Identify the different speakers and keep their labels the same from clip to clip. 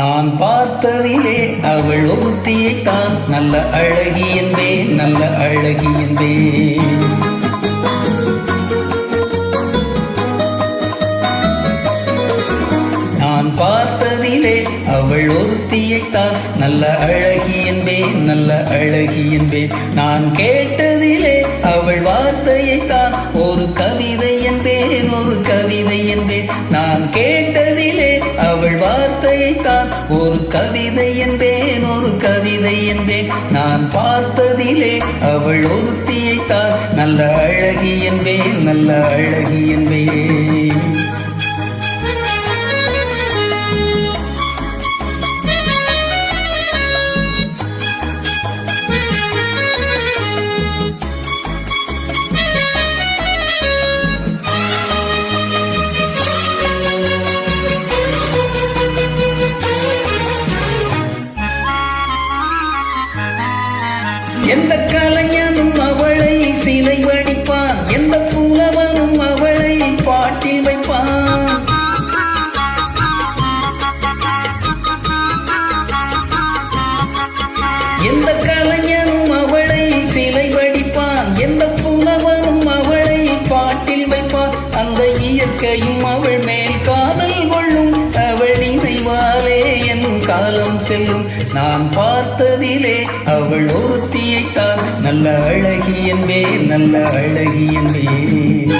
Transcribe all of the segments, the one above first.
Speaker 1: நான் பார்த்ததிலே அவள் ஒருத்தியைத்தான் நல்ல அழகி என்பேன், நல்ல அழகி என்பேன். நான் பார்த்ததிலே அவள் ஒருத்தியைத்தான் நல்ல அழகி என்பேன், நல்ல அழகி என்பேன். நான் கேட்டதிலே அவள் வார்த்தையைத்தான் ஒரு கவிதை என்பேன், ஒரு கவிதை என்பேன். நான் கேட்டதிலே அவள் வார்த்தையைத்தான் ஒரு கவிதை என்பேன், ஒரு கவிதை என்பேன். நான் பார்த்ததிலே அவள் ஒருத்தியைத்தான் நல்ல அழகி என்பேன், நல்ல அழகி என்பேன். எந்த கலைஞனும் அவளை சிலை வடிப்பான், எந்த புலவனும் அவளை பாட்டில் வைப்பான். எந்த கலைஞனும் அவளை சிலை வடிப்பான், எந்த புலவனும் அவளை பாட்டில் வைப்பான். அந்த இயற்கையும் அவள் மேல் காதல் கொள்ளும், அவள் நினைவாலே என் காலம் செல்லும். நான் பார்த்ததிலே அவள் ஒருத்தியைத்தான் நல்ல அழகி என்பேன், நல்ல அழகி என்பேன்.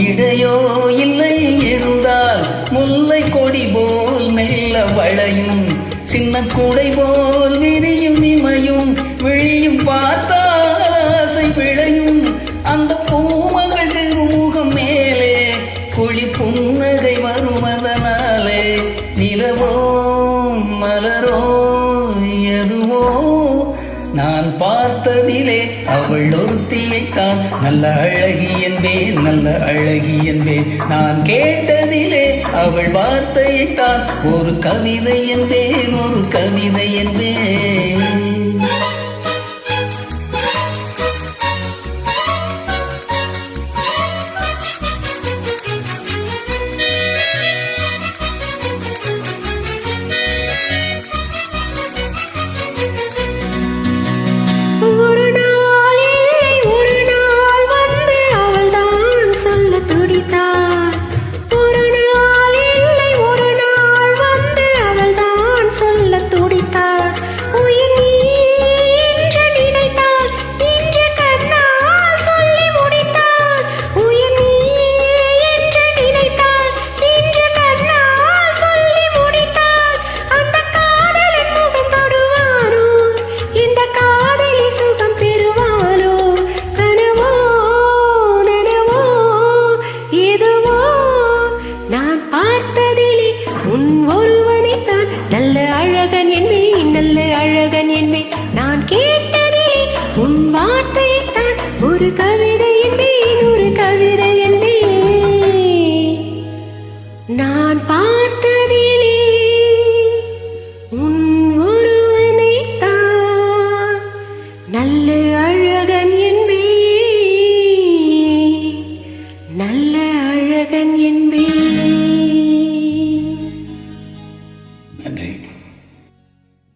Speaker 1: இடையோ இல்லை இருந்தால் முல்லை கொடி போல் மெல்ல வளையும், சின்ன கூடை போல் விரியும் இமையும், விழியும் பார்த்தால் ஆசை விளையும். அந்த பூமகள் திருமுகம் மேலே குழி புன்னகை வருவதனாலே நிலவோ மலரோ எதுவோ நான் பார்த்ததிலே அவள் ஒருத்தியைத்தான் நல்ல அழகி என்பேன், நல்ல அழகி என்பேன். நான் கேட்டதிலே அவள் வார்த்தையைத்தான் ஒரு கவிதை என்பேன், ஒரு கவிதை என்பேன்.
Speaker 2: ஒரு நாள் இல்லை ஒரு நாள் வந்து அவள்தான் சொல்ல துடித்தாள். ஒரு நாள் இல்லை ஒரு நாள் வந்து அவள்தான் சொல்ல துடித்தாள். உயிர் நீ என்று நினைத்தாள், இன்று கண்ணால் சொல்லி முடித்தாள். உயிர் நீ என்று நினைத்தாள், இன்று கண்ணால் சொல்லி முடித்தாள். அந்த காதலின் முகம் தொடுவாரோ, இந்த காதலி சுகம் பெறுவாளோ? கனவோ நனவோ எதுவோ நான் பார்த்ததிலே உன் ஒருவனைத்தான் நல்ல அழகன் என்பேன், நல்ல அழகன் என்பேன். நான் கேட்டதிலே உன் வார்த்தையைத்தான் ஒரு கவிதை என்பேன், ஒரு கவிதை என்பேன். நான் பார்த்ததிலே உன் ஒருவனைத்தான் நல்ல அழகன் என்பேன், நல்ல அழகன் என்பேன்.
Speaker 1: நன்றி.